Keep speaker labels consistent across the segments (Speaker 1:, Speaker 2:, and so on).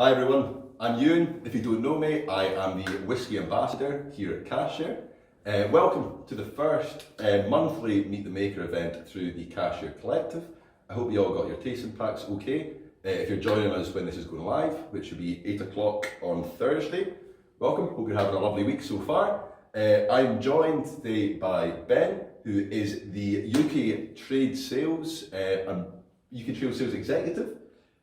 Speaker 1: Hi everyone, I'm Euan. If you don't know me, I am the Whisky Ambassador here at Cashier. Welcome to the first monthly Meet the Maker event through the Cashier Collective. I hope you all got your tasting packs okay. If you're joining us when this is going live, which will be 8 o'clock on Thursday, welcome. Hope you're having a lovely week so far. I'm joined today by Ben, who is the UK Trade Sales and UK Trade Sales Executive.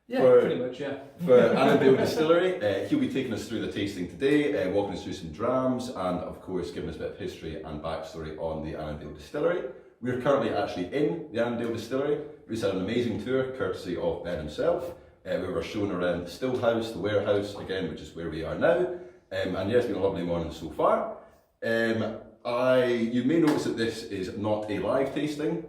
Speaker 2: Pretty much, yeah.
Speaker 1: For Annandale Distillery. He'll be taking us through the tasting today, walking us through some drams, and of course giving us a bit of history and backstory on the Annandale Distillery. We're currently actually in the Annandale Distillery. We've had an amazing tour, courtesy of Ben himself. We were shown around the still house, the warehouse, again, which is where we are now. And yeah, it's been a lovely morning so far. You may notice that this is not a live tasting.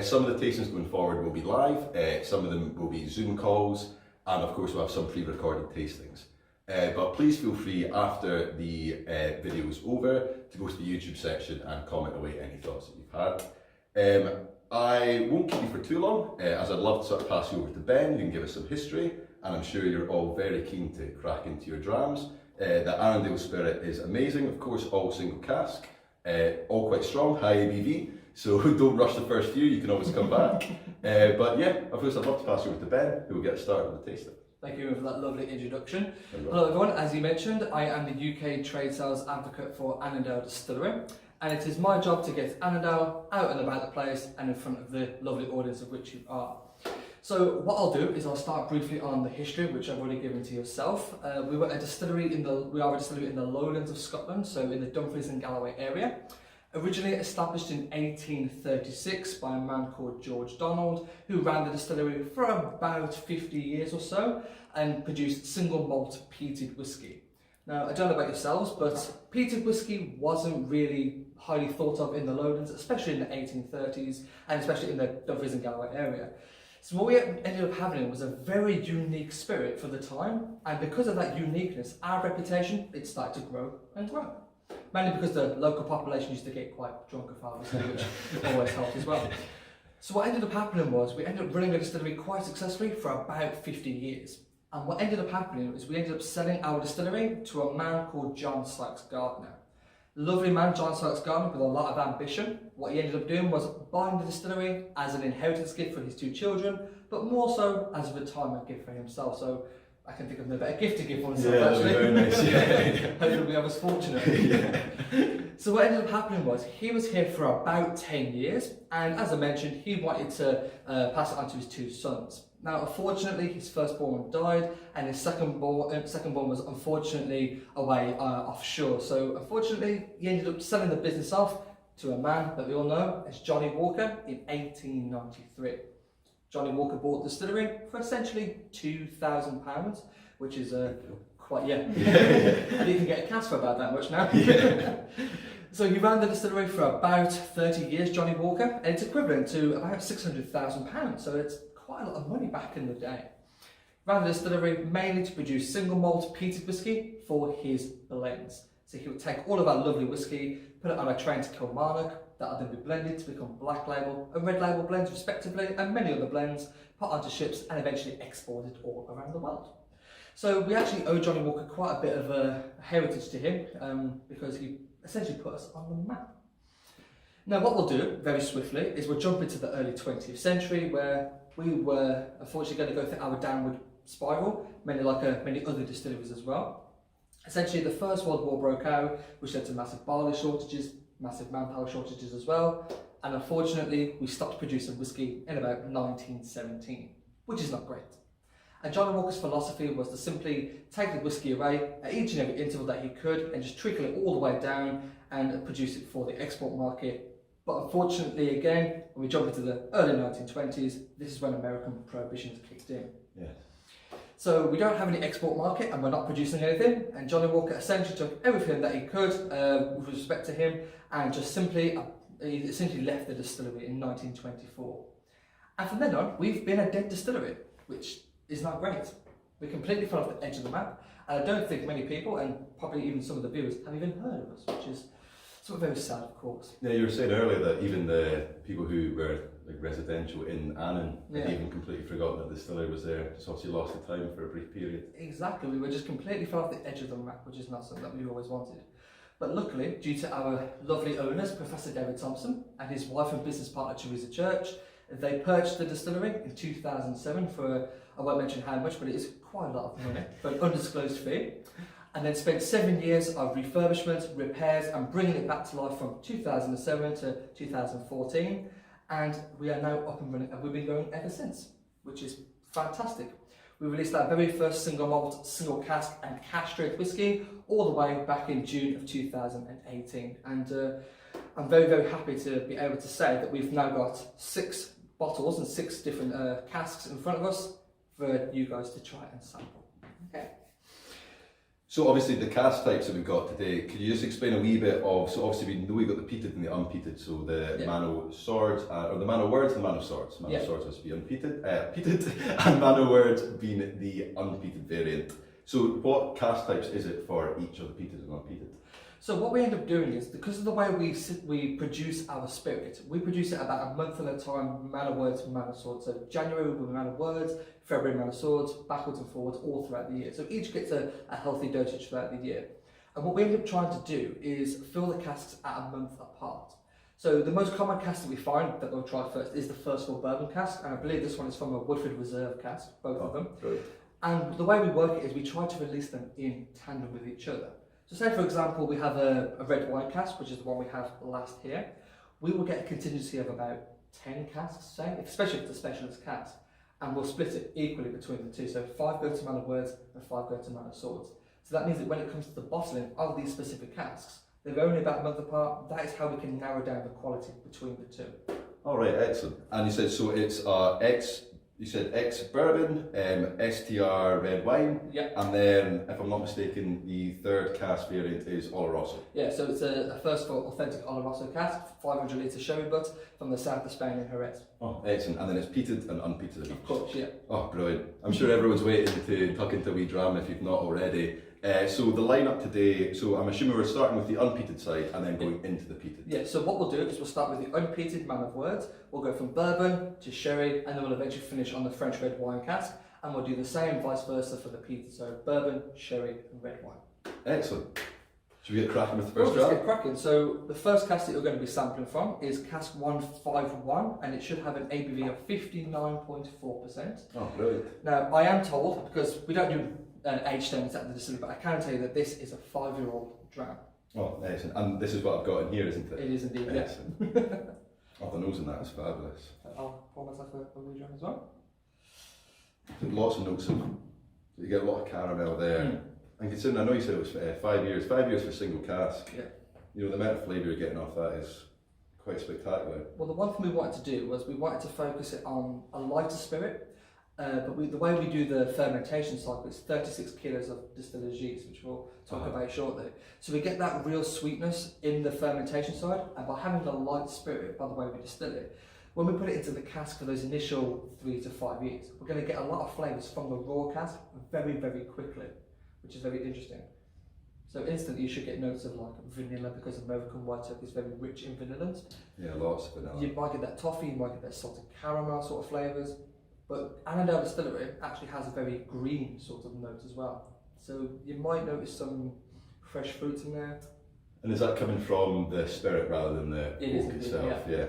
Speaker 1: Some of the tastings going forward will be live, some of them will be Zoom calls, and of course we'll have some pre-recorded tastings. But please feel free after the video is over to go to the YouTube section and comment away any thoughts that you've had. I won't keep you for too long, as I'd love to sort of pass you over to Ben, who can give us some history, and I'm sure you're all very keen to crack into your drams. The Annandale Spirit is amazing, of course all single cask, all quite strong, high ABV. So don't rush the first few, you can always come back. But yeah, of course I'd love to pass you over to Ben, who will get started with the tasting.
Speaker 2: Thank you for that lovely introduction. Hello everyone, as you mentioned, I am the UK Trade Sales Advocate for Annandale Distillery, and it is my job to get Annandale out and about the place and in front of the lovely audience of which you are. So what I'll do is I'll start briefly on the history, which I've already given to yourself. We are a distillery in the Lowlands of Scotland, so in the Dumfries and Galloway area. Originally established in 1836 by a man called George Donald, who ran the distillery for about 50 years or so and produced single malt peated whisky. Now, I don't know about yourselves, but peated whisky wasn't really highly thought of in the Lowlands, especially in the 1830s and especially in the Dumfries and Galloway area. So what we ended up having was a very unique spirit for the time, and because of that uniqueness, our reputation, it started to grow and grow. Mainly because the local population used to get quite drunk of harvesting, which always helped as well. So what ended up happening was we ended up running a distillery quite successfully for about 50 years. And what ended up happening is we ended up selling our distillery to a man called John Sykes Gardner. Lovely man, John Sykes Gardner, with a lot of ambition. What he ended up doing was buying the distillery as an inheritance gift for his two children, but more so as a retirement gift for himself. So I can think of no better gift to give oneself, actually. Very nice, yeah. Hopefully I was fortunate. So what ended up happening was he was here for about 10 years, and as I mentioned, he wanted to pass it on to his two sons. Now, unfortunately, his firstborn died, and his secondborn was unfortunately away offshore. So unfortunately, he ended up selling the business off to a man that we all know as Johnny Walker in 1893. Johnny Walker bought the distillery for essentially £2,000, which is quite, yeah. And you can get a cask for about that much now. Yeah. So he ran the distillery for about 30 years, Johnny Walker, and it's equivalent to about £600,000. So it's quite a lot of money back in the day. Ran the distillery mainly to produce single malt peated whisky for his blends. So he would take all of our lovely whisky, put it on a train to Kilmarnock, that will then be blended to become black label and red label blends respectively, and many other blends put onto ships and eventually exported all around the world. So we actually owe Johnny Walker quite a bit of a heritage to him because he essentially put us on the map. Now what we'll do very swiftly is we'll jump into the early 20th century where we were unfortunately going to go through our downward spiral, many other distilleries as well. Essentially the First World War broke out, which led to massive barley shortages, massive manpower shortages as well, and unfortunately we stopped producing whisky in about 1917, which is not great. And Johnny Walker's philosophy was to simply take the whisky away at each and every interval that he could and just trickle it all the way down and produce it for the export market. But unfortunately again, when we jump into the early 1920s, this is when American prohibition kicked in.
Speaker 1: Yes.
Speaker 2: So we don't have any export market and we're not producing anything, and Johnny Walker essentially took everything that he could with respect to him and just simply left the distillery in 1924. And from then on, we've been a dead distillery, which is not great. We completely fell off the edge of the map, and I don't think many people, and probably even some of the viewers, have even heard of us, which is sort of very sad, of course.
Speaker 1: Yeah, you were saying earlier that even the people who were like residential in Annan.
Speaker 2: Yeah.
Speaker 1: I'd even completely forgotten that the distillery was there. Just obviously lost the time for a brief period.
Speaker 2: Exactly, we were just completely fell off the edge of the map, which is not something that we always wanted. But luckily, due to our lovely owners, Professor David Thompson and his wife and business partner Teresa Church, they purchased the distillery in 2007 for, I won't mention how much, but it is quite a lot of money, for an undisclosed fee. And then spent 7 years of refurbishment, repairs and bringing it back to life from 2007 to 2014. And we are now up and running, and we've been going ever since, which is fantastic. We released our very first single malt, single cask and cask strength whiskey all the way back in June of 2018. And I'm very, very happy to be able to say that we've now got 6 bottles and 6 different casks in front of us for you guys to try and sample. Okay.
Speaker 1: So obviously the cask types that we've got today, could you just explain a wee bit of, so obviously we know we've got the peated and the unpeated, so the Mano Swords, or the Mano Words and Mano Swords. Mano Swords has to be unpeated, peated, and Mano Words being the unpeated variant. So what cask types is it for each of the peated and unpeated?
Speaker 2: So what we end up doing is, because of the way we produce our spirit, we produce it about a month at a time, Mano Words and Mano Swords. So January will be Mano Words, February Mano Swords, backwards and forwards all throughout the year. So each gets a healthy dosage throughout the year. And what we end up trying to do is fill the casks at a month apart. So the most common cask that we find that we'll try first is the First Fill Bourbon cask, and I believe this one is from a Woodford Reserve cask, both of them.
Speaker 1: Great.
Speaker 2: And the way we work it is we try to release them in tandem with each other. So say for example we have a red wine cask, which is the one we have last here. We will get a contingency of about 10 casks, say, especially if it's a specialist cask, and we'll split it equally between the two. So 5 go to Mano Words and 5 go to Mano Swords. So that means that when it comes to the bottling of these specific casks, they're only about a month apart. That is how we can narrow down the quality between the two.
Speaker 1: All right, excellent. And you said, so it's X bourbon, STR red wine, and then, if I'm not mistaken, the third cask variant is Oloroso.
Speaker 2: Yeah, so it's a First Fill authentic Oloroso cask, 500 litre sherry butt from the south of Spain in Jerez.
Speaker 1: Oh, excellent. And then it's peated and unpeated.
Speaker 2: Of course, yeah.
Speaker 1: Oh, brilliant. I'm sure everyone's waiting to tuck into a wee dram if you've not already. So the lineup today, so I'm assuming we're starting with the unpeated side and then going into the peated.
Speaker 2: Yeah, so what we'll do is we'll start with the unpeated Man of Words, we'll go from bourbon to sherry, and then we'll eventually finish on the French red wine cask, and we'll do the same vice versa for the peated, so bourbon, sherry and red wine.
Speaker 1: Excellent. Should we get cracking with the first
Speaker 2: Let's
Speaker 1: dram?
Speaker 2: get cracking. So the first cask that you're going to be sampling from is cask 151, and it should have an ABV of 59.4%.
Speaker 1: Oh, brilliant.
Speaker 2: Now, I am told, because we don't do age statements at the distillery, but I can tell you that this is a 5-year-old dram.
Speaker 1: Oh, excellent. And this is what I've got in here, isn't it?
Speaker 2: It is indeed, yes.
Speaker 1: Oh, the nose in that is fabulous.
Speaker 2: I'll pour myself a wee dram as well.
Speaker 1: Lots of notes of, you get a lot of caramel there. And considering, I know you said it was 5 years, 5 years for single cask.
Speaker 2: Yeah.
Speaker 1: You know, the amount of flavour you're getting off that is quite spectacular.
Speaker 2: Well, the one thing we wanted to do was we wanted to focus it on a lighter spirit, but the way we do the fermentation cycle is 36 kilos of distillers yeast, which we'll talk about shortly. So we get that real sweetness in the fermentation side, and by having a light spirit, by the way we distill it, when we put it into the cask for those initial 3 to 5 years, we're going to get a lot of flavours from the raw cask very, very quickly, which is very interesting. So instantly you should get notes of like vanilla, because American white oak is very rich in vanillins.
Speaker 1: Yeah, lots of vanilla.
Speaker 2: You might get that toffee, you might get that salted caramel sort of flavours. But Annandale Distillery actually has a very green sort of note as well. So you might notice some fresh fruits in there.
Speaker 1: And is that coming from the spirit rather than the oak itself? Yeah.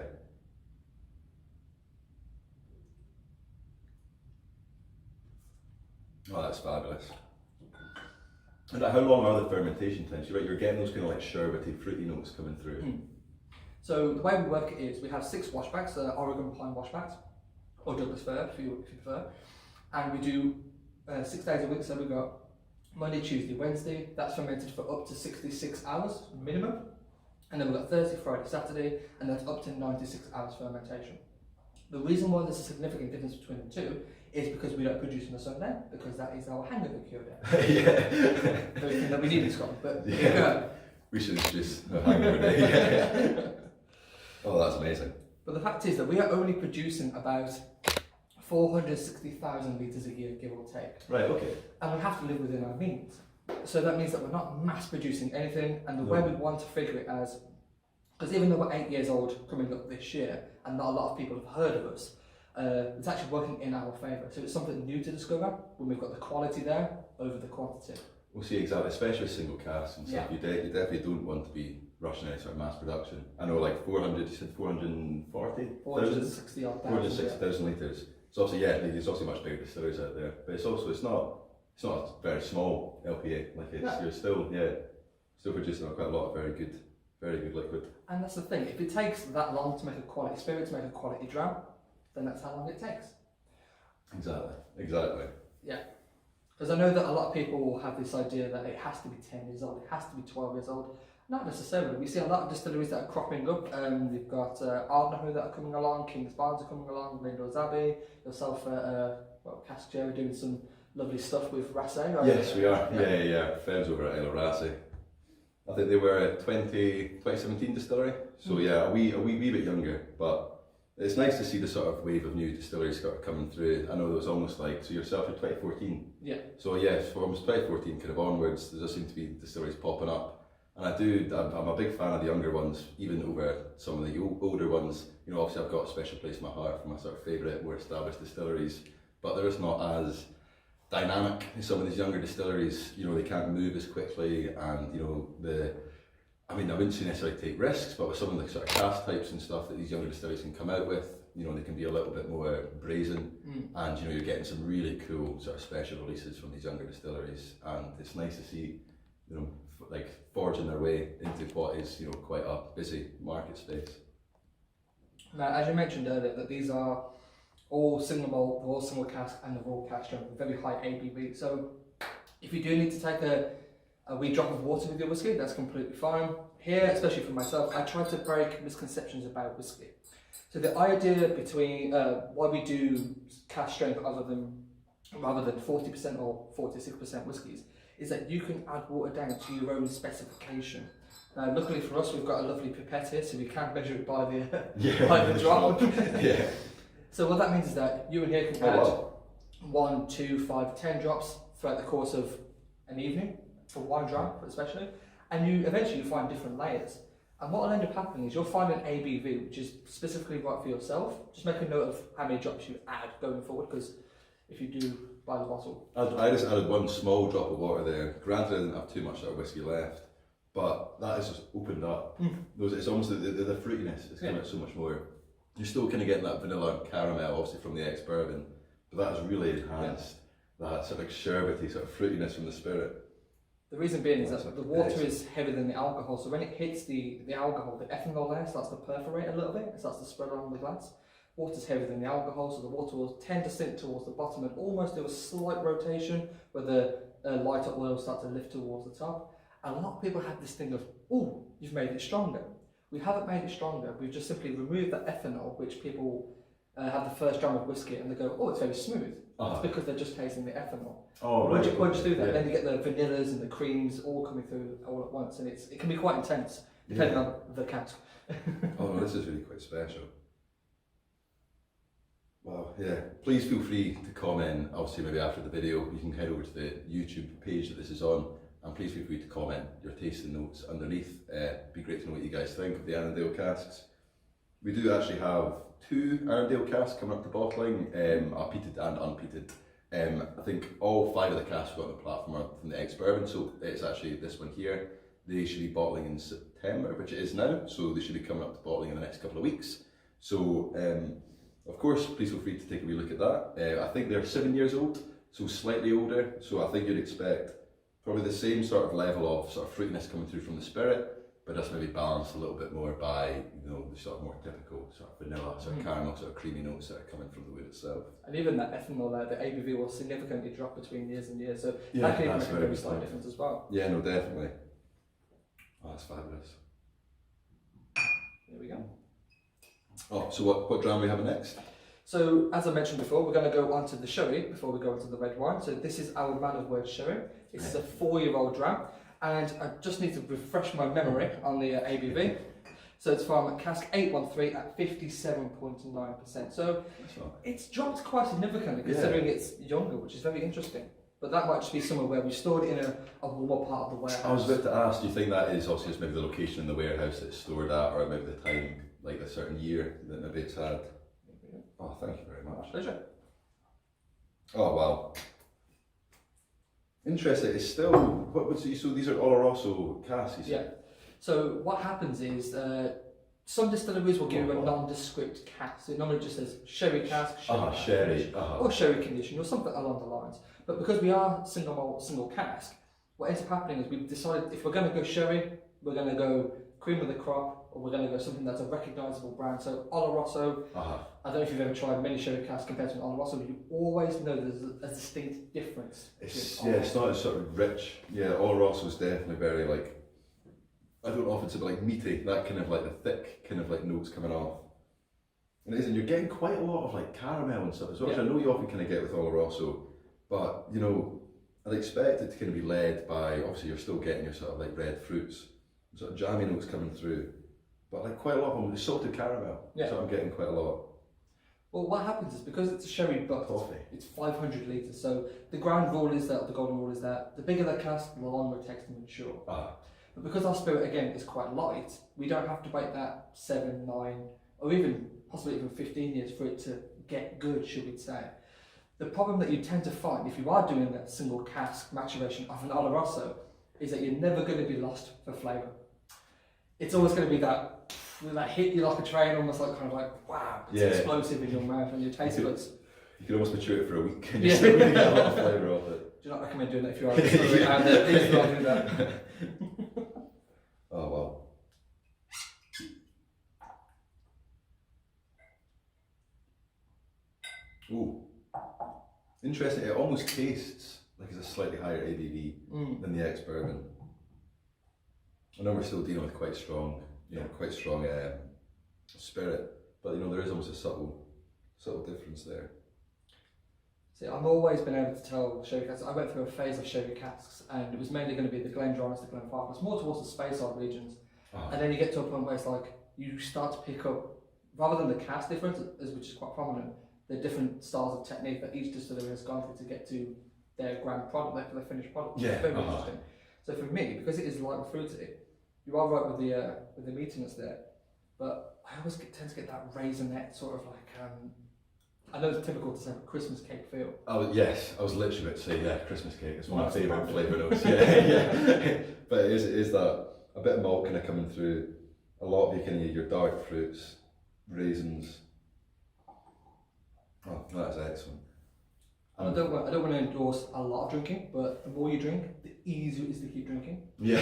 Speaker 1: Oh, that's fabulous. And how long are the fermentation times? You're getting those kind of like sherbety, fruity notes coming through.
Speaker 2: So the way we work it is we have 6 washbacks, Oregon pine washbacks, or Douglas fir if you prefer, and we do 6 days a week. So we've got Monday, Tuesday, Wednesday. That's fermented for up to 66 hours minimum, and then we've got Thursday, Friday, Saturday, and that's up to 96 hours fermentation. The reason why there's a significant difference between the two is because we don't produce on a Sunday, because that is our hangover cure day.
Speaker 1: Yeah.
Speaker 2: Everything that we need in Scotland, but
Speaker 1: we should introduce a hangover day. Oh, that's amazing.
Speaker 2: But the fact is that we are only producing about 460,000 litres a year, give or take.
Speaker 1: Right, okay.
Speaker 2: And we have to live within our means. So that means that we're not mass producing anything, and the way we want to figure it as, because even though we're 8 years old coming up this year, and not a lot of people have heard of us, it's actually working in our favour. So it's something new to discover when we've got the quality there over the quantity.
Speaker 1: We'll see, exactly, especially with single casks and stuff.
Speaker 2: Yeah.
Speaker 1: You definitely don't want to be rushing any sort of mass production. I know, like 400, you said 440,000?
Speaker 2: 460 odd thousand.
Speaker 1: 460,000 litres. So obviously, yeah, there's obviously much bigger distilleries out there, but it's not a very small LPA. Like you're still producing quite a lot of very good liquid.
Speaker 2: And that's the thing. If it takes that long to make a quality spirit, to make a quality dram, then that's how long it takes.
Speaker 1: Exactly.
Speaker 2: Yeah. Because I know that a lot of people have this idea that it has to be 10 years old, it has to be 12 years old. Not necessarily. We see a lot of distilleries that are cropping up. We've got Ardnahoe that are coming along, King's Barnes are coming along, Glendore's Abbey, yourself, Cask Jerry doing some lovely stuff with Rassay. Right?
Speaker 1: Yes, we are. Yeah. Friends over at Isle of Rassay. I think they were a 2017 distillery. So yeah, a wee bit younger, but it's nice to see the sort of wave of new distilleries coming through. I know there was almost like, so yourself in 2014.
Speaker 2: Yeah.
Speaker 1: So yes, from 2014 kind of onwards, there does seem to be distilleries popping up. And I'm a big fan of the younger ones, even over some of the older ones. You know, obviously I've got a special place in my heart for my sort of favourite, more established distilleries, but they're just not as dynamic as some of these younger distilleries. You know, they can't move as quickly, and you know, I wouldn't say necessarily take risks, but with some of the sort of cask types and stuff that these younger distilleries can come out with, you know, they can be a little bit more brazen, and you know, you're getting some really cool sort of special releases from these younger distilleries, and it's nice to see, you know, like forging their way into what is, you know, quite a busy market space.
Speaker 2: Now, as you mentioned earlier, that these are all single malt, they're all single cask, and they're all cask strength, with very high ABV. So, if you do need to take a wee drop of water with your whiskey, that's completely fine. Here, especially for myself, I try to break misconceptions about whiskey. So the idea between why we do cask strength rather than 40% or 46% whiskies is that you can add water down to your own specification. Now, luckily for us, we've got a lovely pipette here, so we can measure it by the drop.
Speaker 1: Yeah.
Speaker 2: So what that means is that you and here can add 1, 2, 5, 10 drops throughout the course of an evening, for one dram especially, and you eventually find different layers. And what will end up happening is you'll find an ABV which is specifically right for yourself. Just make a note of how many drops you add going forward, because if you do buy the bottle.
Speaker 1: I just added one small drop of water there. Granted, I didn't have too much of whiskey left, but that has just opened up. It's almost the fruitiness is coming out so much more. You're still kind of getting that vanilla and caramel, obviously from the ex-bourbon, but that has really enhanced that sort of sherbety sort of fruitiness from the spirit.
Speaker 2: The reason being is that the water is heavier than the alcohol, so when it hits the alcohol, the ethanol there starts to perforate a little bit, it starts to spread along the glass. Water's heavier than the alcohol, so the water will tend to sink towards the bottom and almost do a slight rotation where the lighter oil starts to lift towards the top. And a lot of people have this thing of, oh, you've made it stronger. We haven't made it stronger, we've just simply removed that ethanol, which people have the first dram of whiskey and they go, oh, it's very smooth. It's because they're just tasting the ethanol.
Speaker 1: Oh, right.
Speaker 2: Once you do that, then you get the vanillas and the creams all coming through all at once, and it can be quite intense, depending on the cask.
Speaker 1: Oh no, this is really quite special. Wow, yeah. Please feel free to comment. Obviously, maybe after the video, you can head over to the YouTube page that this is on, and please feel free to comment your tasting notes underneath. It'd be great to know what you guys think of the Annandale casks. We do actually have 2 Annandale casks coming up to bottling, are peated and unpeated. I think all 5 of the casks we've got on the platform are from the ex-bourbon, so it's actually this one here. They should be bottling in September, which it is now, so they should be coming up to bottling in the next couple of weeks. So, of course, please feel free to take a wee look at that. I think they're 7 years old, so slightly older, so I think you'd expect probably the same sort of level of sort of fruitiness coming through from the spirit, but just maybe balanced a little bit more by, you know, the sort of more typical sort of vanilla, sort of caramel, sort of creamy notes that are coming from the wood itself. And
Speaker 2: even that ethanol there, the ABV will significantly drop between years and years, so that can even make a very slight difference as well.
Speaker 1: Yeah, no, definitely. Oh, that's fabulous.
Speaker 2: There we go.
Speaker 1: Oh, so what dram are we having next?
Speaker 2: So, as I mentioned before, we're going to go on to the sherry before we go into the red wine. So this is our Man of Words sherry. This is a 4-year-old dram, and I just need to refresh my memory on the ABV. So it's from cask 813 at 57.9%. So it's dropped quite significantly considering it's younger, which is very interesting. But that might just be somewhere where we stored it in a warmer part of the warehouse.
Speaker 1: I was about to ask, do you think that is also just maybe the location in the warehouse that it's stored at, or maybe the time like a certain year that maybe it's had. Oh, thank you very much.
Speaker 2: Pleasure.
Speaker 1: Oh wow. Interesting. It's still so these are Oloroso casks.
Speaker 2: Yeah. So what happens is some distilleries will give you a nondescript cask. It normally just says sherry cask,
Speaker 1: sherry,
Speaker 2: or sherry condition, or something along the lines. But because we are single malt, single cask, what ends up happening is we've decided if we're going to go sherry, we're going to go cream of the crop, or we're going to go something that's a recognisable brand. So Oloroso, I don't know if you've ever tried many sherry casks compared to an Oloroso, but you always know there's a distinct difference.
Speaker 1: It's not as sort of rich. Yeah, Oloroso is definitely very like, I don't know if it's a bit like meaty, that kind of like the thick kind of like notes coming off. And it is, and you're getting quite a lot of like caramel and stuff as well, which I know you often kind of get with Oloroso, but you know, I'd expect it to kind of be led by, obviously you're still getting your sort of like red fruits, sort of jammy notes coming through, but like quite a lot of them, the salted caramel, so I'm getting quite a lot.
Speaker 2: Well, what happens is because it's a sherry butt, it's 500 litres, so the ground rule is that, the golden rule is that the bigger the cask, the longer it takes to mature. But because our spirit, again, is quite light, we don't have to wait that 7, 9, or even possibly even 15 years for it to get good, should we say. The problem that you tend to find if you are doing that single cask maturation of an Oloroso is that you're never going to be lost for flavour. It's always going to be that hit you like a train, almost like kind of like, wow, it's explosive in your mouth and your taste buds.
Speaker 1: You can almost mature it for a week and you still really get a lot of flavour off it.
Speaker 2: Do not recommend doing that if you are a distillery and please do not do that.
Speaker 1: Oh wow. Ooh. Interesting, it almost tastes like it's a slightly higher ABV than the ex-bourbon. I know we're still dealing with quite strong spirit, but you know, there is almost a subtle difference there.
Speaker 2: See, I've always been able to tell sherry casks. I went through a phase of sherry casks, and it was mainly going to be the Glendronach, the Glenfarclas, more towards the Speyside regions. And then you get to a point where it's like you start to pick up, rather than the cask difference, which is quite prominent, the different styles of technique that each distillery has gone through to get to their grand product, their finished product.
Speaker 1: Yeah.
Speaker 2: Very interesting. So for me, because it is light and fruity, you are right with the meatiness there, but I always tend to get that raisinette sort of like. I know it's typical to say Christmas cake feel.
Speaker 1: Oh yes, I was literally about to say Christmas cake. It's one of my favourite flavour notes. Yeah. But it is that a bit of malt kind of coming through, a lot of your dark fruits, raisins. Oh, that's excellent.
Speaker 2: And I don't want to endorse a lot of drinking, but the more you drink, the easier it is to keep drinking.
Speaker 1: Yeah,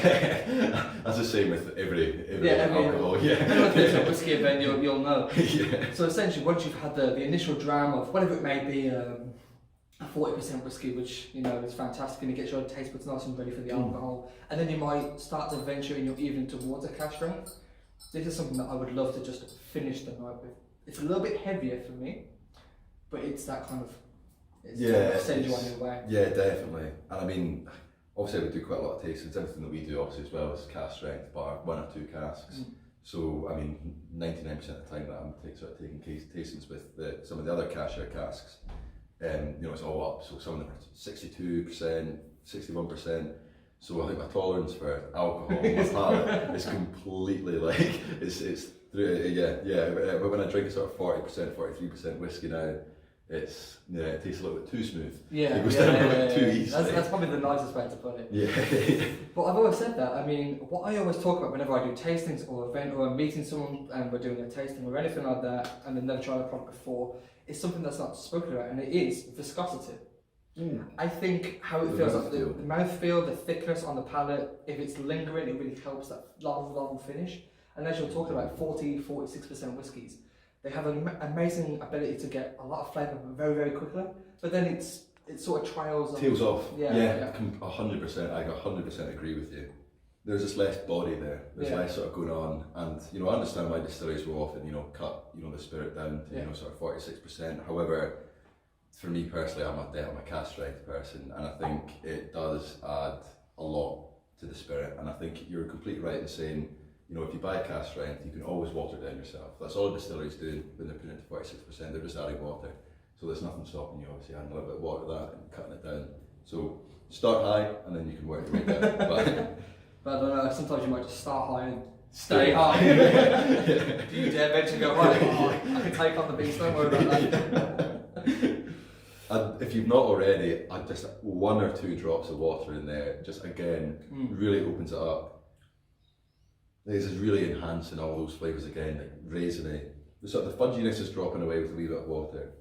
Speaker 1: that's the same with every alcohol. Yeah.
Speaker 2: If there's a whiskey event, you'll know.
Speaker 1: Yeah.
Speaker 2: So essentially, once you've had the initial dram of whatever it may be, a 40% whiskey, which you know is fantastic, and it gets your taste buds nice and ready for the alcohol, and then you might start to venture in your evening towards a cask strength. This is something that I would love to just finish the night with. It's a little bit heavier for me, but it's that kind of. Send you on your way.
Speaker 1: Yeah, definitely. And I mean, obviously we do quite a lot of tastings. Everything that we do obviously as well is cask strength, but 1 or 2 casks. So I mean, 99% of the time that I'm taking tastings with some of the other cashier casks, you know, it's all up. So some of them are 62%, 61%. So I think my tolerance for alcohol in my palate is completely like it's But when I drink a sort of 40%, 43% whiskey now, it tastes a little bit too smooth.
Speaker 2: Yeah,
Speaker 1: it goes down a little bit too easy.
Speaker 2: That's probably the nicest way to put it.
Speaker 1: Yeah.
Speaker 2: But I've always said that. I mean, what I always talk about whenever I do tastings or event or I'm meeting someone and we're doing a tasting or anything like that and they've never tried a product before, is something that's not spoken about, and it is viscosity. I think how it feels, like the mouthfeel, the thickness on the palate, if it's lingering, it really helps that long finish. And as you're talking about 40-46% whiskies, they have an amazing ability to get a lot of flavour very, very quickly, but then it sort of tails
Speaker 1: off.
Speaker 2: Yeah.
Speaker 1: 100%. I 100% agree with you. There's just less body there. There's less sort of going on, and you know, I understand why distilleries will often cut the spirit down to sort of 46%. However, for me personally, I'm a cask strength person, and I think it does add a lot to the spirit. And I think you're completely right in saying, you know, if you buy a cask strength, you can always water it down yourself. That's all distilleries do when they're putting it to 46%. They're just adding water. So there's nothing stopping you, obviously, adding a little bit of water to that and cutting it down. So start high, and then you can work your way down. But
Speaker 2: I don't know, sometimes you might just start high and Stay high. Do you dare venture go right? Oh, I can take on the beast, don't worry about that.
Speaker 1: And if you've not already, just 1 or 2 drops of water in there, just again, really opens it up. This is really enhancing all those flavours again, like raisiny. The sort of the fudginess is dropping away with a wee bit of water.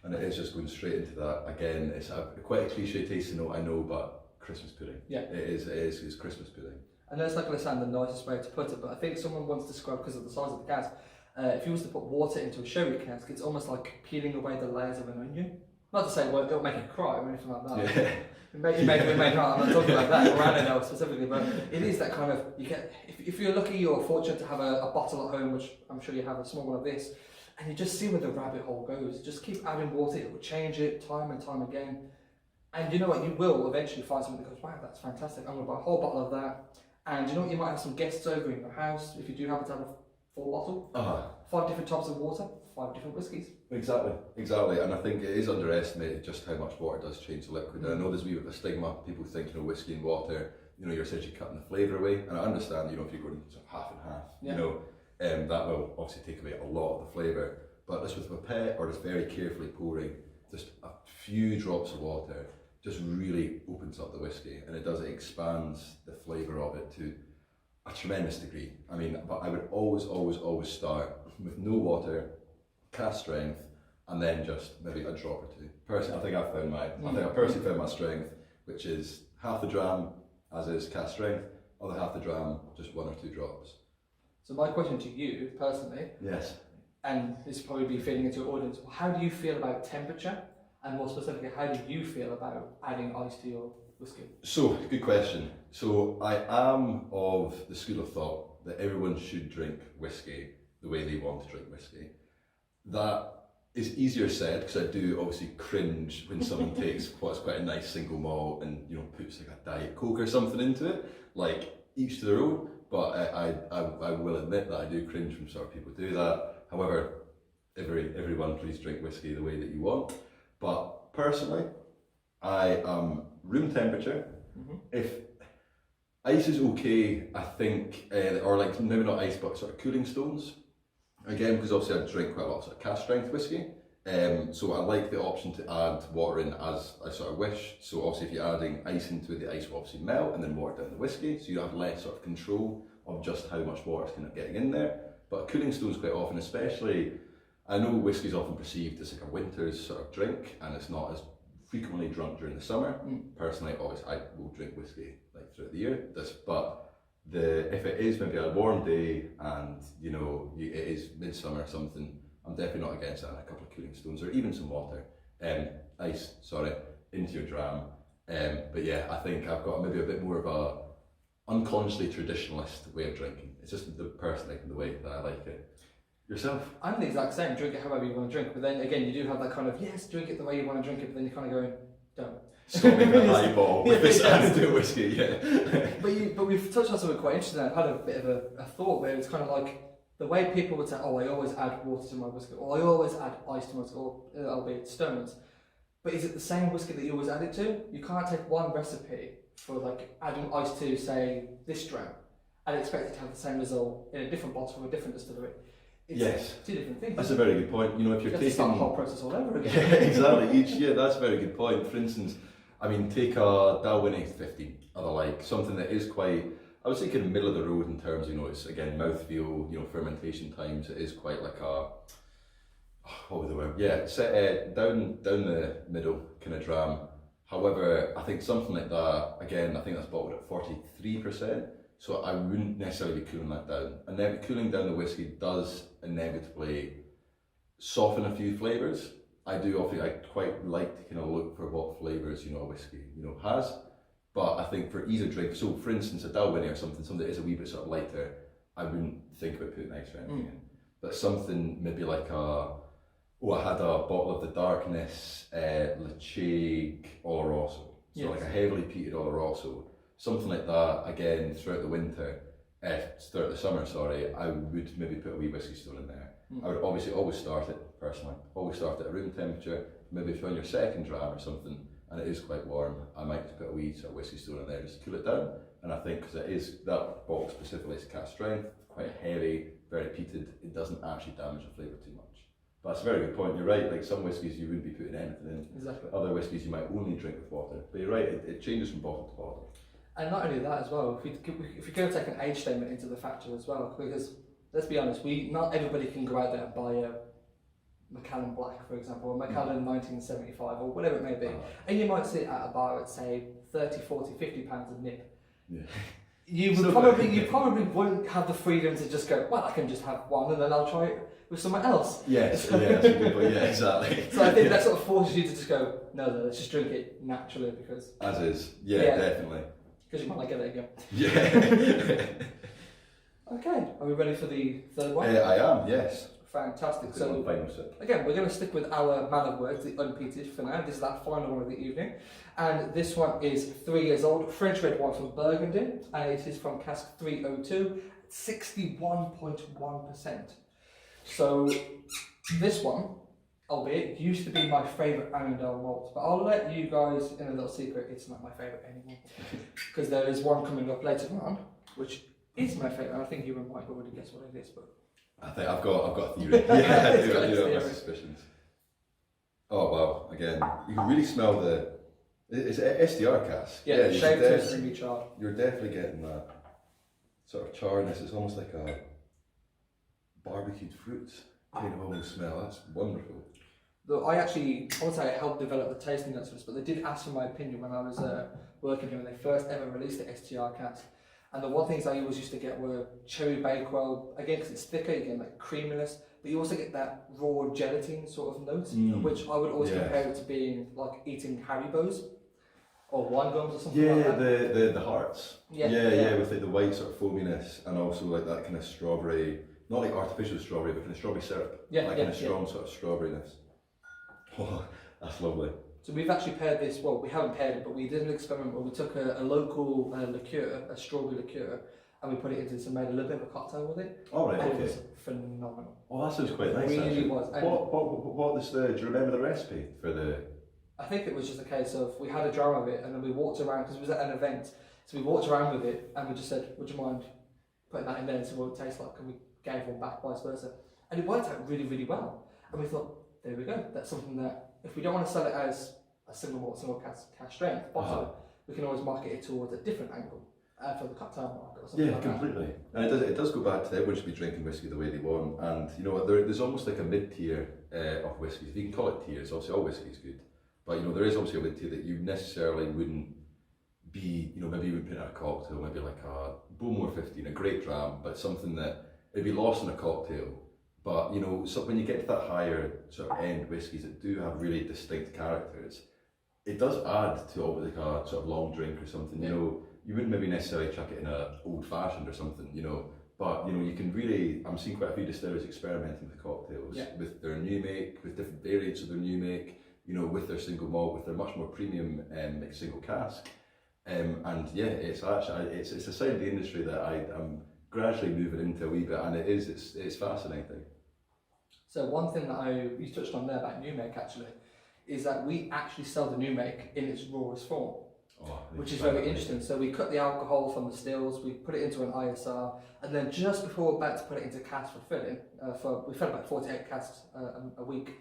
Speaker 1: And it is just going straight into that. Again, it's quite a cliche tasting note, I know, but Christmas pudding.
Speaker 2: Yeah.
Speaker 1: It's Christmas pudding.
Speaker 2: I know it's not going to sound the nicest way to put it, but I think someone once described, because of the size of the cask, if you was to put water into a sherry cask, it's almost like peeling away the layers of an onion. Not to say it'll make you cry or anything like that.
Speaker 1: Yeah.
Speaker 2: It may cry, I'm not talking about that, or Annandale specifically, but it is that kind of, you get, if you're lucky or fortunate to have a bottle at home, which I'm sure you have, a small one of this, and you just see where the rabbit hole goes. Just keep adding water, it will change it time and time again. And you know what, you will eventually find something that goes, wow, that's fantastic, I'm going to buy a whole bottle of that. And you know what, you might have some guests over in your house, if you do happen to have a full bottle. 5 different types of water, 5 different whiskies.
Speaker 1: Exactly. And I think it is underestimated just how much water does change the liquid. And I know there's a wee bit of a stigma, people think, whiskey and water, you're essentially cutting the flavour away. And I understand, if you're going sort of half and half, that will obviously take away a lot of the flavour. But just with a pet or just very carefully pouring just a few drops of water just really opens up the whiskey, and it expands the flavour of it to a tremendous degree. But I would always start with no water, cask strength, and then just maybe a drop or 2. Personally, I think I personally found my strength, which is half the dram as is cask strength, other half the dram, just 1 or 2 drops.
Speaker 2: So my question to you personally,
Speaker 1: yes,
Speaker 2: and this will probably be feeding into your audience, how do you feel about temperature? And more specifically, how do you feel about adding ice to your whiskey? So,
Speaker 1: good question. So, I am of the school of thought that everyone should drink whiskey the way they want to drink whiskey. That is easier said, because I do obviously cringe when someone takes what's quite a nice single malt and puts like a Diet Coke or something into it. Like, each to their own, but I will admit that I do cringe when sort of people do that. However, everyone please drink whiskey the way that you want. But personally, I am room temperature. If ice is okay, I think, or like maybe not ice, but sort of cooling stones. Again, because obviously I drink quite a lot of sort of cask strength whiskey. So I like the option to add water in as I sort of wish. So obviously if you're adding ice into it, the ice will obviously melt and then water down the whiskey. So you have less sort of control of just how much water is kind of getting in there. But cooling stones quite often, especially, I know whiskey is often perceived as like a winter's sort of drink, and it's not as frequently drunk during the summer. Personally, always I will drink whiskey like throughout the year. But if it is maybe a warm day and it is midsummer or something, I'm definitely not against adding a couple of cooling stones or even some water, ice, into your dram. But yeah, I think I've got maybe a bit more of a unconsciously traditionalist way of drinking. It's just personally the way that I like it. Yourself?
Speaker 2: I'm the exact same, drink it however you want to drink, but then again you do have that kind of, yes, drink it the way you want to drink it, but then you're kind of going, don't.
Speaker 1: Stop making a highball with this Annandale whiskey, yeah.
Speaker 2: But we've touched on something quite interesting. I've had a bit of a thought where it's kind of like, the way people would say, oh, I always add water to my whiskey, or I always add ice to my whiskey, or albeit stones. But is it the same whiskey that you always add it to? You can't take one recipe for like adding ice to, say, this dram, and expect it to have the same result in a different bottle from a different distillery. It's 2 different things.
Speaker 1: That's a very good point. If you're taking
Speaker 2: start the whole process all over again.
Speaker 1: Yeah, exactly. That's a very good point. For instance, take a Dalwhinnie 50 or the like, something that is quite, I would say, kind of middle of the road in terms, it's again mouthfeel, fermentation times. It is quite like a, what was the word? Yeah, down the middle kind of dram. However, I think something like that, again, I think that's bottled at 43%. So I wouldn't necessarily be cooling that down. And then cooling down the whiskey does inevitably soften a few flavours. I quite like to kind of look for what flavours, a whiskey, has. But I think for ease of drink, so for instance, a Dalwhinnie or something that is a wee bit sort of lighter, I wouldn't think about putting ice or anything in. But something maybe like I had a bottle of the Darkness Lechaig Oloroso. So like a heavily peated Oloroso. Something like that, again, throughout the winter, throughout the summer, I would maybe put a wee whiskey stone in there. I would obviously always start it, personally, at room temperature. Maybe if you're on your second dram or something, and it is quite warm, I might just put a wee sort of whiskey stone in there just to cool it down. And I think because it is, that bottle specifically is cask strength, quite heavy, very peated, it doesn't actually damage the flavour too much. But that's a very good point, you're right, like some whiskies you wouldn't be putting anything in.
Speaker 2: Exactly.
Speaker 1: Other whiskies you might only drink with water. But you're right, it changes from bottle to bottle.
Speaker 2: And not only that as well, if we go take an age statement into the factor as well, because let's be honest, not everybody can go out there and buy a Macallan Black, for example, or Macallan 1975 or whatever it may be, and you might sit at a bar at say 30, 40, 50 pounds of nip.
Speaker 1: Yeah.
Speaker 2: You probably wouldn't have the freedom to just go, well, I can just have one and then I'll try it with someone else.
Speaker 1: Yes, yeah, that's a good point. Yeah, exactly.
Speaker 2: So I think that sort of forces you to just go, no, let's just drink it naturally because.
Speaker 1: As is, yeah. Definitely.
Speaker 2: Because you might not get it again.
Speaker 1: Yeah.
Speaker 2: Okay, are we ready for the third one?
Speaker 1: I am, yes.
Speaker 2: Fantastic.
Speaker 1: So final sip.
Speaker 2: Again, we're going to stick with our man of words, the unpeated, for now. This is our final one of the evening, and this one is 3 years old, French red wine from Burgundy, and it is from cask 302, 61.1%. So this one, albeit, used to be my favourite Annandale malt, but I'll let you guys in a little secret. It's not my favourite anymore because there is one coming up later on, which is my favourite. I think you might already guess what it is, but.
Speaker 1: I think I've got a theory. Yeah, I do have my suspicions. Oh wow! Again, you can really smell the. It's an SDR cask.
Speaker 2: Yeah, the shape is extremely charred.
Speaker 1: You're definitely getting that sort of charredness. It's almost like a barbecued fruits kind of almost smell. That's wonderful.
Speaker 2: Though I would say I helped develop the tasting notes for this, but they did ask for my opinion when I was working here when they first ever released the STR cask. And the one things I always used to get were cherry bakewell, again because it's thicker, you get like creaminess, but you also get that raw gelatin sort of note, which I would always compare it to being like eating Haribos or wine gums or something like that.
Speaker 1: Yeah, the hearts. Yeah, with like the white sort of foaminess and also like that kind of strawberry, not like artificial strawberry, but kind of strawberry syrup. Kind of strong sort of strawberryness. Oh, that's lovely.
Speaker 2: So we've actually paired this, well, we haven't paired it, but we did an experiment where we took a local liqueur, a strawberry liqueur, and we put it into this and made a little bit of a cocktail with it.
Speaker 1: Oh, right,
Speaker 2: and
Speaker 1: okay.
Speaker 2: It was phenomenal.
Speaker 1: Oh, that sounds quite nice,
Speaker 2: It really
Speaker 1: actually.
Speaker 2: was. And
Speaker 1: What was do you remember the recipe for the...
Speaker 2: I think it was just a case of, we had a dram of it, and then we walked around, because it was at an event, so we walked around with it, and we just said, would you mind putting that in there and see what it tastes like, and we gave one back, vice versa. And it worked out really, really well. And we thought, there we go, that's something that, if we don't want to sell it as a single malt, single cask strength bottle, we can always market it towards a different angle for the cocktail market or something like
Speaker 1: completely. And it does go back to everyone should be drinking whiskey the way they want. And you know, there's almost like a mid-tier of whiskies. If you can call it tiers, obviously all whiskey is good. But you know, there is obviously a mid-tier that you necessarily wouldn't be, you know, maybe you would put in a cocktail, maybe like a Bowmore 15, a great dram, but something that it'd be lost in a cocktail. But you know, so when you get to that higher sort of end whiskies that do have really distinct characters, it does add to like a sort of long drink or something. You know, you wouldn't maybe necessarily chuck it in a old fashioned or something. You know, but you know, you can really. I'm seeing quite a few distillers experimenting with cocktails with their new make, with different variants of their new make. You know, with their single malt, with their much more premium like single cask. And yeah, it's actually it's a side of the industry that I'm gradually moving into a wee bit, and it's fascinating.
Speaker 2: So one thing that you touched on there about new make actually is that we actually sell the new make in its rawest form, which is very interesting. So we cut the alcohol from the stills, we put it into an ISR, and then just before we're about to put it into casks for filling, we fill about 48 casks a week.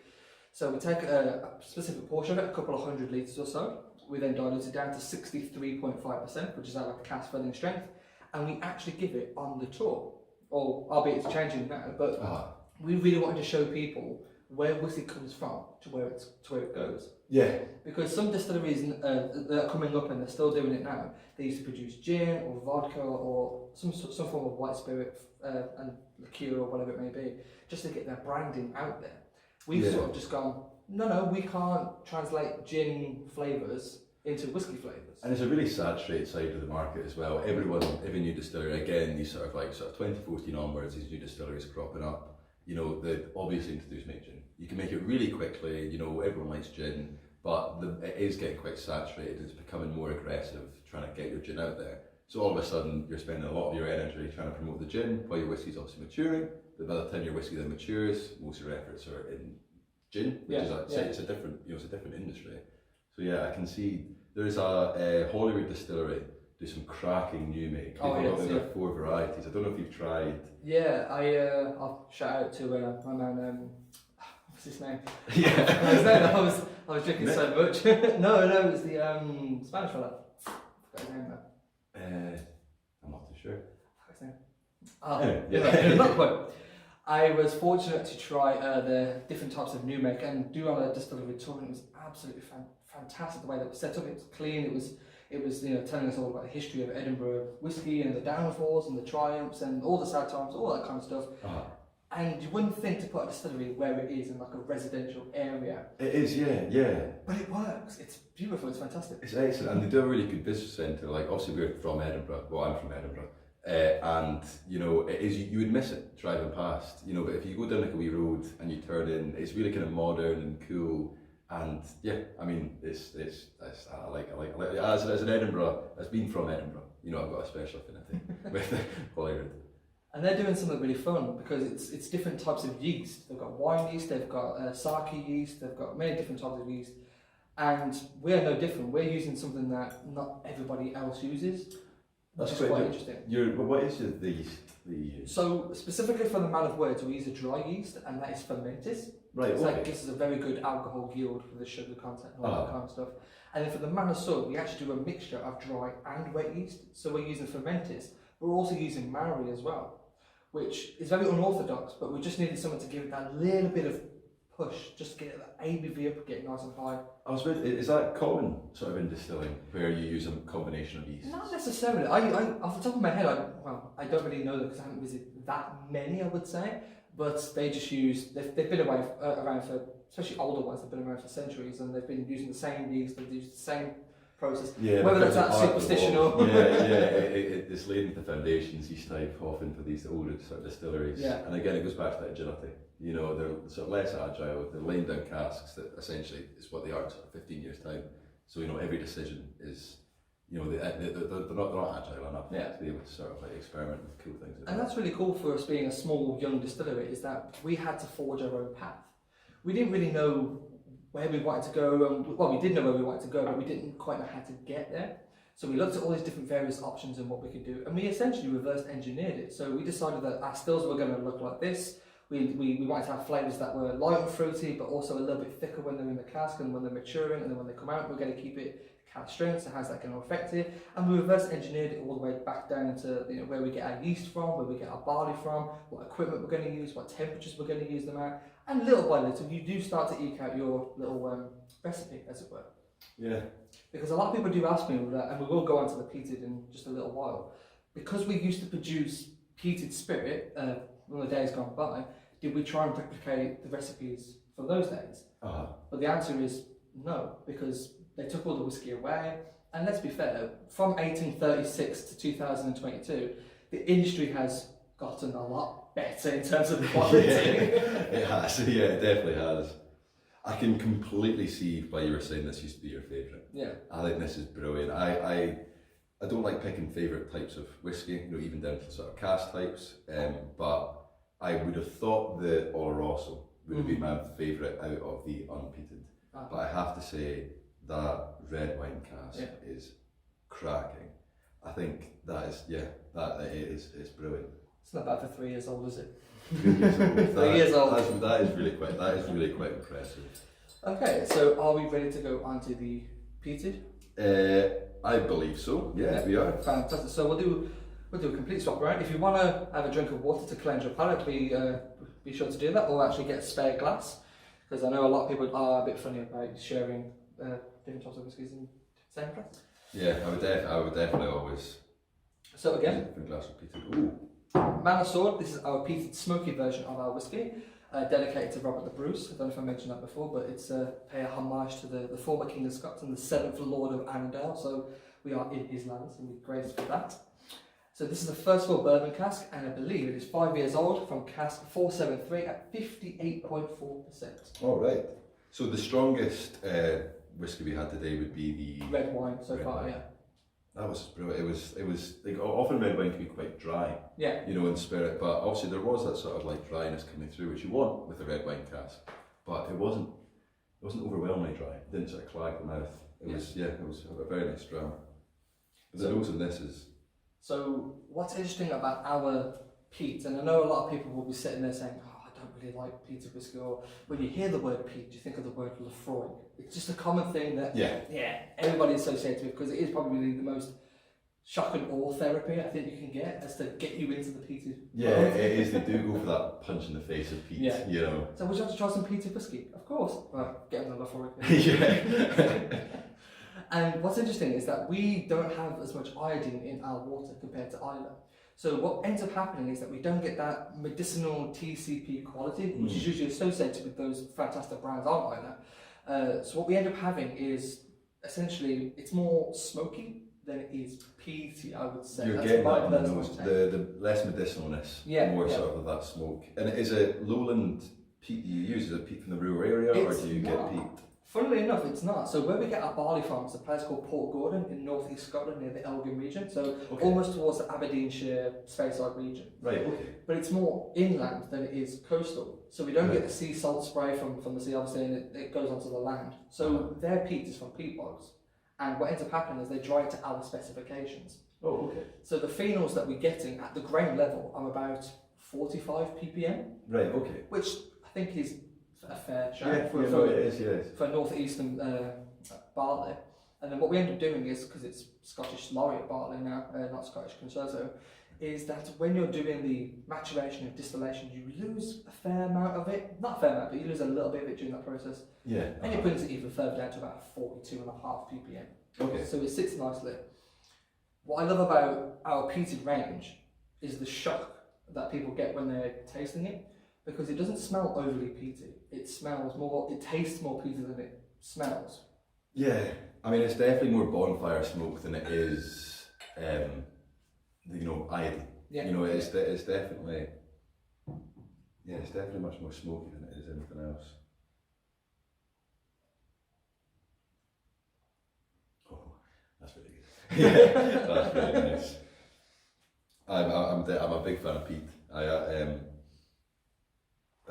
Speaker 2: So we take a specific portion of it, a couple of 100 litres or so. We then dilute it down to 63.5%, which is like a cask filling strength, and we actually give it on the tour, or albeit it's changing now, but we really wanted to show people where whiskey comes from to where it goes.
Speaker 1: Yeah.
Speaker 2: Because some distilleries that are coming up and they're still doing it now, they used to produce gin or vodka or some form of white spirit and liqueur or whatever it may be, just to get their branding out there. We've sort of just gone, no, we can't translate gin flavours into whiskey flavours. And
Speaker 1: it's a really saturated side of the market as well. Every new distillery, again, these sort of 2014 onwards, these new distilleries cropping up. You know, the obvious thing to do is make gin. You can make it really quickly, you know, everyone likes gin, but it is getting quite saturated. It's becoming more aggressive trying to get your gin out there. So all of a sudden, you're spending a lot of your energy trying to promote the gin while your whiskey's obviously maturing. But by the time your whiskey then matures, most of your efforts are in gin, which is it's a different, it's a different industry. So So yeah, I can see there's a Hollywood distillery do some cracking new make.
Speaker 2: Oh, yes,
Speaker 1: They've got 4 varieties. I don't know if you've tried.
Speaker 2: Yeah, I'll shout out to my man. What's his name?
Speaker 1: Yeah.
Speaker 2: I was drinking so much. no, it was the Spanish fella. I forgot his name now.
Speaker 1: I'm not too sure.
Speaker 2: I forgot his name. Not the point. I was fortunate to try the different types of new make and do on a distillery tour, and it was absolutely fantastic the way that it was set up. It was clean. It was telling us all about the history of Edinburgh whiskey and the downfalls and the triumphs and all the sad times, all that kind of stuff. And you wouldn't think to put a distillery where it is in like a residential area.
Speaker 1: It is, yeah.
Speaker 2: But it works. It's beautiful. It's fantastic.
Speaker 1: It's excellent, and they do a really good business centre. Like obviously we're from Edinburgh. Well, I'm from Edinburgh, and it is. You would miss it driving past. But if you go down like a wee road and you turn in, it's really kind of modern and cool. And yeah, I mean, it's I like it. As an Edinburgh, as being from Edinburgh, I've got a special affinity with Hollywood.
Speaker 2: And they're doing something really fun because it's different types of yeast. They've got wine yeast, they've got sake yeast, they've got many different types of yeast. And we're no different. We're using something that not everybody else uses, which is quite interesting.
Speaker 1: What is the yeast that you use?
Speaker 2: So specifically for the man of words, we use a dry yeast, and that is fermentis.
Speaker 1: Right,
Speaker 2: so
Speaker 1: okay.
Speaker 2: that gives us a very good alcohol yield for the sugar content and all that kind of stuff. And then for the man of sword, we actually do a mixture of dry and wet yeast. So we're using fermentis. We're also using Maori as well, which is very unorthodox, but we just needed someone to give it that little bit of push, just to get that ABV up, get it nice and high.
Speaker 1: Is that common sort of in distilling, where you use a combination of yeast?
Speaker 2: Not necessarily. I off the top of my head, I don't really know that because I haven't visited that many, I would say. But they just use, they've been around for, especially older ones, they've been around for centuries, and they've been using the same yeast, they've used the same process.
Speaker 1: Yeah,
Speaker 2: whether that's that superstition or
Speaker 1: it's laid into the foundations yeast type often for these older sort of distilleries.
Speaker 2: Yeah.
Speaker 1: And again, it goes back to that agility. They're sort of less agile. They're laying down casks that essentially is what they are in sort of 15 years time. So every decision is, they're not agile enough to be able to sort of like experiment with cool things.
Speaker 2: And that's really cool for us being a small young distillery, is that we had to forge our own path. We didn't really know where we wanted to go. Well, we did know where we wanted to go, but we didn't quite know how to get there. So we looked at all these different various options and what we could do, and we essentially reverse engineered it. So we decided that our stills were going to look like this. We wanted to have flavours that were light and fruity, but also a little bit thicker when they're in the cask and when they're maturing, and then when they come out, we're going to keep it cask strength, so how's that going to affect it? And we reverse engineered it all the way back down to where we get our yeast from, where we get our barley from, what equipment we're going to use, what temperatures we're going to use them at, and little by little you do start to eke out your little recipe, as it were.
Speaker 1: Yeah.
Speaker 2: Because a lot of people do ask me, and we will go on to the peated in just a little while, because we used to produce peated spirit when the days gone by, did we try and replicate the recipes from those days? But the answer is no, because they took all the whiskey away, and let's be fair, from 1836 to 2022, the industry has gotten a lot better in terms of quality.
Speaker 1: It has, it definitely has. I can completely see why you were saying this used to be your favourite.
Speaker 2: Yeah.
Speaker 1: I think this is brilliant. I don't like picking favourite types of whiskey, even down to sort of cask types, but I would have thought the Oloroso would have been my favourite out of the unpeated. But I have to say, that red wine cask is cracking. I think that is, it's brilliant.
Speaker 2: It's not bad for 3 years old, is it?
Speaker 1: 3 years old.
Speaker 2: 3 years old.
Speaker 1: That is really quite impressive.
Speaker 2: Okay, so are we ready to go on to the peated?
Speaker 1: I believe so. Yeah, we are.
Speaker 2: Fantastic. So we'll do a complete swap around. If you want to have a drink of water to cleanse your palate, be sure to do that, or actually get a spare glass, because I know a lot of people are a bit funny about sharing different types of whiskies in the same glass.
Speaker 1: Yeah, I would definitely always.
Speaker 2: So again,
Speaker 1: a different glass of peated. Ooh.
Speaker 2: Man of Sword. This is our peated smoky version of our whiskey, dedicated to Robert the Bruce. I don't know if I mentioned that before, but it's pay a homage to the former King of Scots and the 7th Lord of Annandale. So we are in his lands, and we're grateful for that. So this is a first fill bourbon cask, and I believe it is 5 years old, from cask 473 at 58.4%.
Speaker 1: All right. So the strongest whiskey we had today would be the
Speaker 2: red wine so far, yeah.
Speaker 1: That was brilliant. It was like, often red wine can be quite dry,
Speaker 2: yeah,
Speaker 1: in spirit, but obviously there was that sort of like dryness coming through, which you want with a red wine cask, but it wasn't overwhelmingly dry. It didn't sort of clag the mouth. It was a very nice dram. But the nose in this is.
Speaker 2: So what's interesting about our peat, and I know a lot of people will be sitting there saying, "Oh, I don't really like peated whiskey," or when you hear the word peat, you think of the word Lefroy. It's just a common thing that everybody associates with, because it is probably the most shock and awe therapy I think you can get, as to get you into the peated.
Speaker 1: Yeah, it is. They do go for that punch in the face of peat.
Speaker 2: Yeah.
Speaker 1: You know.
Speaker 2: So would you like to try some peated whiskey? Of course. Well, get on the Lefroy.
Speaker 1: Yeah.
Speaker 2: And what's interesting is that we don't have as much iodine in our water compared to Islay. So what ends up happening is that we don't get that medicinal TCP quality, which is usually associated with those fantastic brands, aren't Islay. So what we end up having is essentially it's more smoky than it is peaty, I would say.
Speaker 1: You're
Speaker 2: That's
Speaker 1: getting
Speaker 2: my
Speaker 1: that on the
Speaker 2: personal
Speaker 1: nose,
Speaker 2: take.
Speaker 1: the less medicinalness, more sort of that smoke. And is it lowland peat you use? Is it peat from the rural area, or do you get peat?
Speaker 2: Funnily enough, it's not. So where we get our barley from is a place called Port Gordon in North East Scotland, near the Elgin region. So almost towards the Aberdeenshire, Speyside region.
Speaker 1: Right, okay.
Speaker 2: But it's more inland than it is coastal. So we don't get the sea salt spray from the sea, obviously, and it goes onto the land. So their peat is from peat bogs. And what ends up happening is they dry it to our specifications.
Speaker 1: Oh, okay.
Speaker 2: So the phenols that we're getting at the grain level are about 45 ppm.
Speaker 1: Right, okay.
Speaker 2: Which I think is a fair share
Speaker 1: it is, yes.
Speaker 2: for northeastern barley. And then what we end up doing is, because it's Scottish laureate barley now, not Scottish concerto, is that when you're doing the maturation and distillation, you lose a fair amount of it. Not a fair amount, but you lose a little bit of it during that process.
Speaker 1: Yeah.
Speaker 2: And it brings it even further down to about 42.5 ppm.
Speaker 1: Okay.
Speaker 2: So it sits nicely. What I love about our peated range is the shock that people get when they're tasting it, because it doesn't smell overly peaty. It tastes more peaty than it smells.
Speaker 1: Yeah, I mean, it's definitely more bonfire smoke than it is, iodine.
Speaker 2: Yeah.
Speaker 1: You know, it's definitely, it's definitely much more smoky than it is anything else. Oh, that's really good. Yeah, that's really nice. I'm a big fan of peat.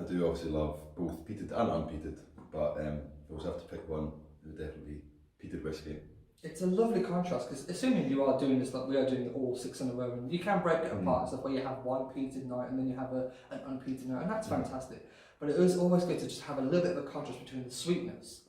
Speaker 1: I do obviously love both peated and unpeated, but if I was to have to pick one, it would definitely be peated whiskey.
Speaker 2: It's a lovely contrast, because assuming you are doing this like we are doing all 6 in a row, and you can break it apart, so where you have one peated night and then you have an unpeated night, and that's fantastic. But it is always good to just have a little bit of a contrast between the sweetness.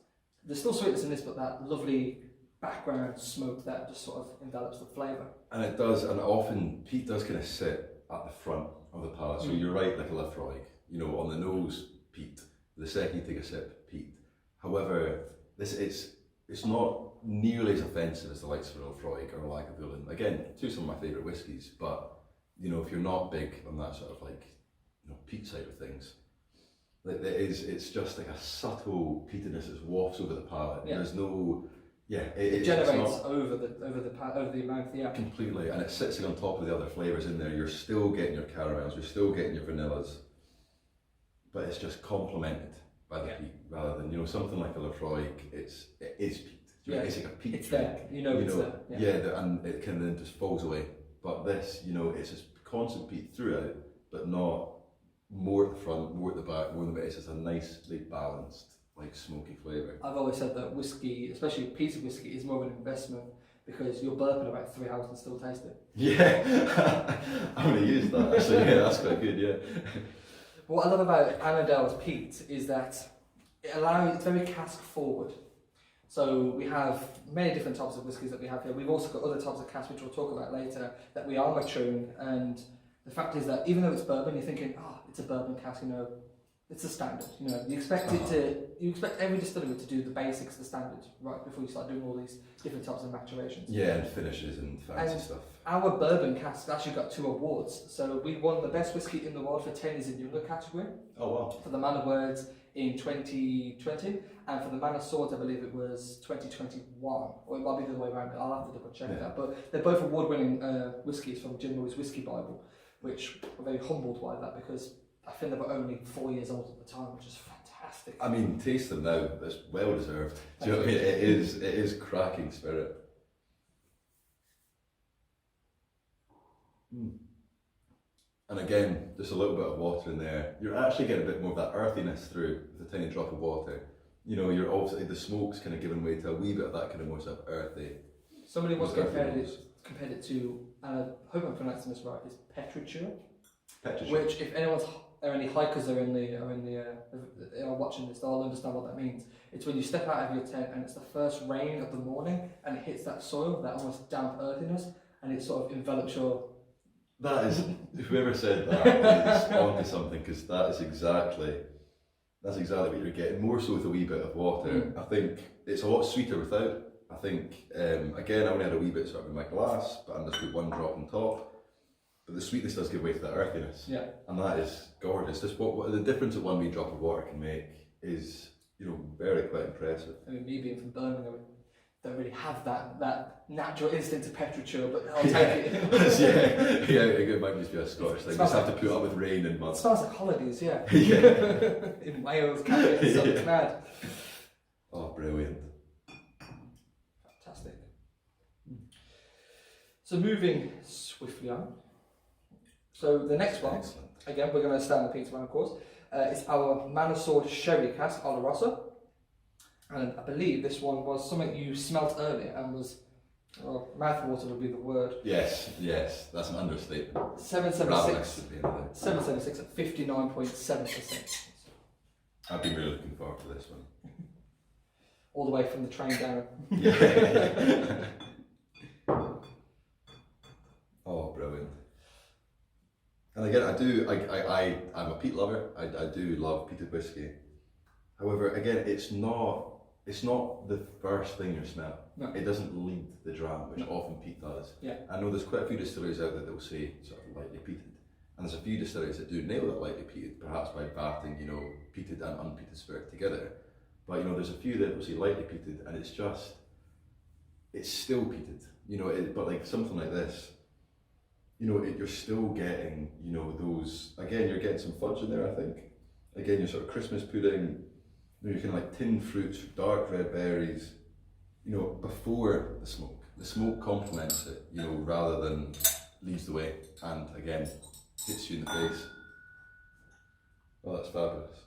Speaker 2: There's still sweetness in this, but that lovely background smoke that just sort of envelops the flavour. And
Speaker 1: it does, and often peat does kind of sit at the front of the palate. So you're right, like a Lefroy, on the nose, peat. The second you take a sip, peat. However, it's not nearly as offensive as the likes of Lefroy or Lagavulin. Again, two of my favourite whiskies, but if you're not big on that sort of peat side of things, it's just like a subtle peatiness that wafts over the palate. Yeah. There's no, it
Speaker 2: generates over the mouth,
Speaker 1: completely, and it sits on top of the other flavours in there. You're still getting your caramels, you're still getting your vanillas, but it's just complemented by the peat rather than something like a Lefroy. It is peat. It's like a peat
Speaker 2: it's
Speaker 1: drink.
Speaker 2: there. It's there.
Speaker 1: And it kind of then just falls away. But this, it's just constant peat throughout, but not more at the front, more at the back, more in the middle. It's just a nicely balanced, smoky flavour.
Speaker 2: I've always said that whiskey, especially peated whiskey, is more of an investment, because you'll burp in about 3 hours and still taste it.
Speaker 1: Yeah, I'm going to use that actually. Yeah, that's quite good. Yeah.
Speaker 2: What I love about Annandale's peat is that it's very cask forward. So we have many different types of whiskies that we have here. We've also got other types of casks, which we'll talk about later, that we are maturing. And the fact is that even though it's bourbon, you're thinking, it's a bourbon cask, it's a standard. You expect you expect every distillery to do the basics, the standard, right before you start doing all these different types of maturations.
Speaker 1: Yeah, and finishes and fancy stuff.
Speaker 2: Our bourbon cask actually got 2 awards. So we won the best whiskey in the world for 10 years in younger category.
Speaker 1: Oh wow!
Speaker 2: For the Man of Words in 2020, and for the Man of Swords, I believe it was 2021, or it might be the other way around. I'll have to double check that. But they're both award-winning whiskies from Jim Lewis Whiskey Bible, which we're very humbled by that, because I think they were only 4 years old at the time, which is fantastic.
Speaker 1: I mean, taste them now. It's well deserved. Do you know what I mean? It is cracking spirit. And again, just a little bit of water in there. You're actually getting a bit more of that earthiness through with a tiny drop of water. you know, you're obviously the smoke's kind of giving way to a wee bit of that kind of more sort of earthy.
Speaker 2: Somebody once
Speaker 1: earthy
Speaker 2: compared
Speaker 1: notes.
Speaker 2: it to, and I hope I'm pronouncing this right, is petrichor.
Speaker 1: Petrichor.
Speaker 2: Which, if any hikers are watching this, they'll understand what that means. It's when you step out of your tent and it's the first rain of the morning and it hits that soil, that almost damp earthiness, and it sort of envelops your.
Speaker 1: That is, whoever said that is onto something, because that's exactly what you're getting. More so with a wee bit of water. I think it's a lot sweeter without. I think again, I only had a wee bit sort of in my glass, but I just put one drop on top. But the sweetness does give way to that earthiness.
Speaker 2: Yeah. And
Speaker 1: that is gorgeous. Just what the difference that one wee drop of water can make is, you know, very quite impressive.
Speaker 2: I mean, me being from Birmingham, don't really have that natural instinct of petrichor, but I'll take it.
Speaker 1: It might just be a Scottish thing. You just have to put up with rain and mud.
Speaker 2: It smells like holidays, yeah. In Wales, Canada, something mad.
Speaker 1: Oh, brilliant.
Speaker 2: Fantastic. So moving swiftly on. So the next one, again, we're going to stay on the Peter Wine course. It's our Manor Sword Sherry Cask Oloroso. And I believe this one was something you smelt earlier and was, mouthwater would be the word.
Speaker 1: Yes, that's an understatement.
Speaker 2: 776 at 59.7%.
Speaker 1: I've been really looking forward to this one.
Speaker 2: All the way from the train down.
Speaker 1: Yeah. Oh, brilliant. And again, I'm a peat lover. I do love peated whiskey. However, again, it's not the first thing you smell.
Speaker 2: No.
Speaker 1: It doesn't lead the dram, which often peat does.
Speaker 2: Yeah.
Speaker 1: I know there's quite a few distilleries out there that will say sort of lightly peated. And there's a few distilleries that do nail it lightly peated, perhaps by batting, you know, peated and unpeated spirit together. But you know, there's a few that will say lightly peated, and it's still peated. You know, but like something like this, you know, you're still getting, you know, those, again, you're getting some fudge in there, I think. Again, your sort of Christmas pudding, you know, you can like tinned fruits, dark red berries, you know, before the smoke. The smoke complements it, you know, rather than leads the way, and again, hits you in the face. Oh, that's fabulous.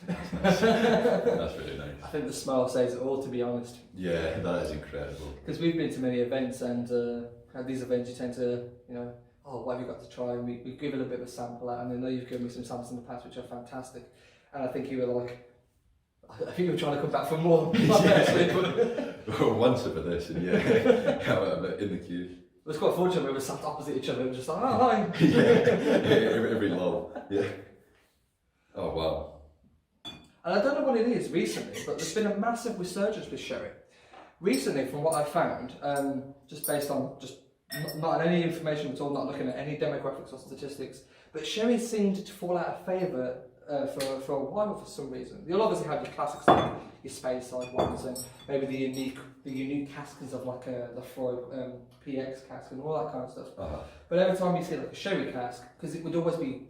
Speaker 1: That's nice. That's really nice.
Speaker 2: I think the smell says it all, to be honest.
Speaker 1: Yeah, that is incredible.
Speaker 2: Because we've been to many events, and at these events you tend to, you know, oh, what have you got to try? And we give it a bit of a sample out, and I know you've given me some samples in the past which are fantastic. And I think you were like, I think you were trying to come back for more.
Speaker 1: One sip of this, and yeah, in the queue.
Speaker 2: It was quite fortunate we were sat opposite each other. It was just like, oh, hi.
Speaker 1: every lull. Yeah. Oh, wow.
Speaker 2: And I don't know what it is recently, but there's been a massive resurgence with sherry. Recently, from what I found, just based on not on any information at all, not looking at any demographics or statistics, but sherry seemed to fall out of favour for a while for some reason. You'll obviously have your classics like your Speyside ones and maybe the unique casks of like the Freud PX cask and all that kind of stuff. But every time you see like a sherry cask, because it would always be